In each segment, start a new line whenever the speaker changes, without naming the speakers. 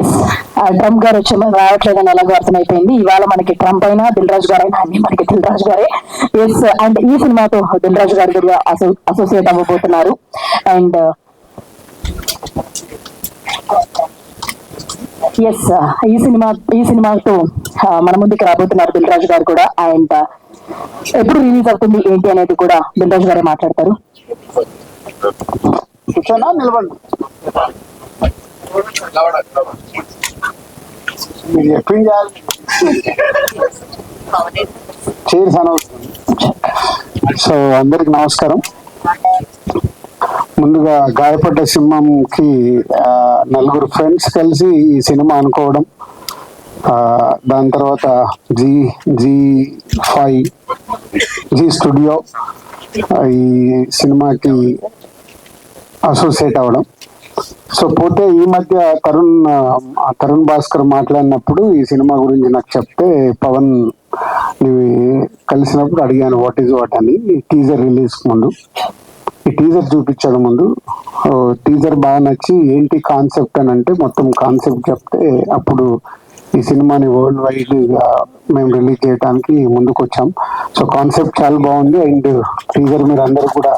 Yes, Trump గారు వచ్చి రావట్లేదని ఎలాగో అర్థమైపోయింది. ఇవాళ మనకి ట్రంప్ అయినా దిల్ రాజు గారు అయినా అన్ని మనకి దిల్ రాజు గారే. ఎస్, అండ్ ఈ సినిమాతో దిల్ రాజు గారు కూడా అసోసియేట్ అవ్వబోతున్నారు. అండ్ ఎస్, ఈ సినిమాతో మన ముందుకు రాబోతున్నారు దిల్ రాజు గారు కూడా. అండ్ ఎప్పుడు రిలీజ్ అవుతుంది ఏంటి అనేది కూడా దిల్ రాజు గారే మాట్లాడతారు.
సో అందరికి నమస్కారం. ముందుగా గాయపడ్డ సింహంకి నలుగురు ఫ్రెండ్స్ కలిసి ఈ సినిమా అనుకోవడం, దాని తర్వాత జీ స్టూడియో ఈ సినిమాకి అసోసియేట్ అవ్వడం. సో పోతే ఈ మధ్య తరుణ్ భాస్కర్ మాట్లాడినప్పుడు ఈ సినిమా గురించి నాకు చెప్తే, పవన్ కలిసినప్పుడు అడిగాను వాట్ ఈజ్ వాట్ అని. టీజర్ రిలీజ్ ముందు ఈ టీజర్ చూపించడం ముందు టీజర్ బాగా నచ్చి ఏంటి కాన్సెప్ట్ అని అంటే మొత్తం కాన్సెప్ట్ చెప్తే, అప్పుడు ఈ సినిమాని వరల్డ్ వైడ్ గా మేము రిలీజ్ చేయడానికి ముందుకు వచ్చాం. సో కాన్సెప్ట్ చాలా బాగుంది. అండ్ టీజర్ మీరు అందరూ కూడా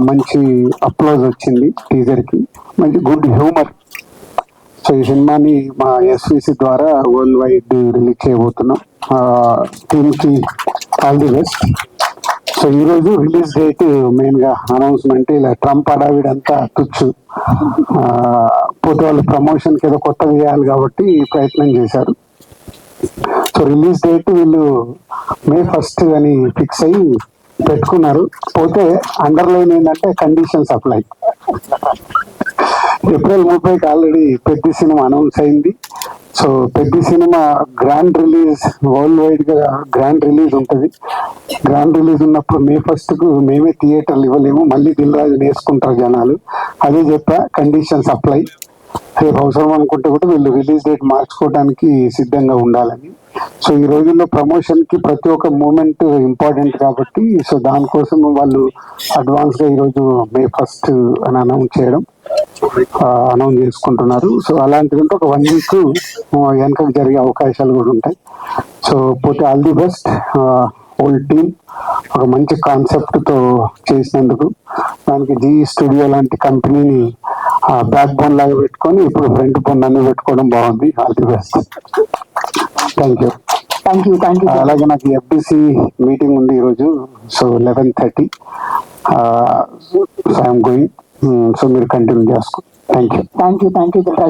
మంచి అప్లోజ్ వచ్చింది టీజర్ కి, మంచి గుడ్ హ్యూమర్. సో ఈ సినిమాని మా ఎస్విసి ద్వారా వరల్డ్ వైడ్ రిలీజ్ చేయబోతున్నాం. టీమ్ కి ఆల్ ది బెస్ట్. సో ఈ రోజు రిలీజ్ డేట్ మెయిన్ గా అనౌన్స్మెంట్, ఇలా ట్రంప్ అడావిడంతా తుచ్చు పోతే వాళ్ళు ప్రమోషన్ కి ఏదో కొత్తగా చేయాలి కాబట్టి ప్రయత్నం చేశారు. సో రిలీజ్ డేట్ వీళ్ళు May 1st అని ఫిక్స్ అయ్యి పెట్టుకున్నారు. పోతే అండర్లైన్ ఏంటంటే కండిషన్స్ అప్లై. April 30కి ఆల్రెడీ పెద్ద సినిమా అనౌన్స్ అయింది. సో పెద్ద cinema grand release, world wide గా గ్రాండ్ రిలీజ్ ఉంటుంది. గ్రాండ్ రిలీజ్ ఉన్నప్పుడు May 1కు మేమే థియేటర్లు ఇవ్వలేము, మళ్ళీ దిల్ రాజు వేసుకుంటారు జనాలు. అదే చెప్పా, కండిషన్స్ అప్లై. రేపు అవసరం అనుకుంటే కూడా వీళ్ళు రిలీజ్ డేట్ మార్చుకోవడానికి సిద్ధంగా ఉండాలని. సో ఈ రోజుల్లో ప్రమోషన్ కి ప్రతి ఒక్క మూమెంట్ ఇంపార్టెంట్ కాబట్టి, సో దానికోసం వాళ్ళు అడ్వాన్స్ గా ఈరోజు May 1st అని అనౌన్స్ చేసుకుంటున్నారు. సో అలాంటిది 1 వీక్ వెనకకు జరిగే అవకాశాలు కూడా ఉంటాయి. సో పోతే all the best whole team. ఒక మంచి కాన్సెప్ట్ తో చేసినందుకు దానికి జీ స్టూడియో లాంటి కంపెనీని బ్యాక్ బోన్ లాగా పెట్టుకొని ఇప్పుడు ఫ్రంట్ బోన్ అన్ని పెట్టుకోవడం బాగుంది. All the best. Thank you. అలాగే నాకు FBC మీటింగ్ ఉంది ఈరోజు. So 11:30 I'm going. సో మీరు కంటిన్యూ చేసుకోండి. Thank you.
దిల్ రాజు.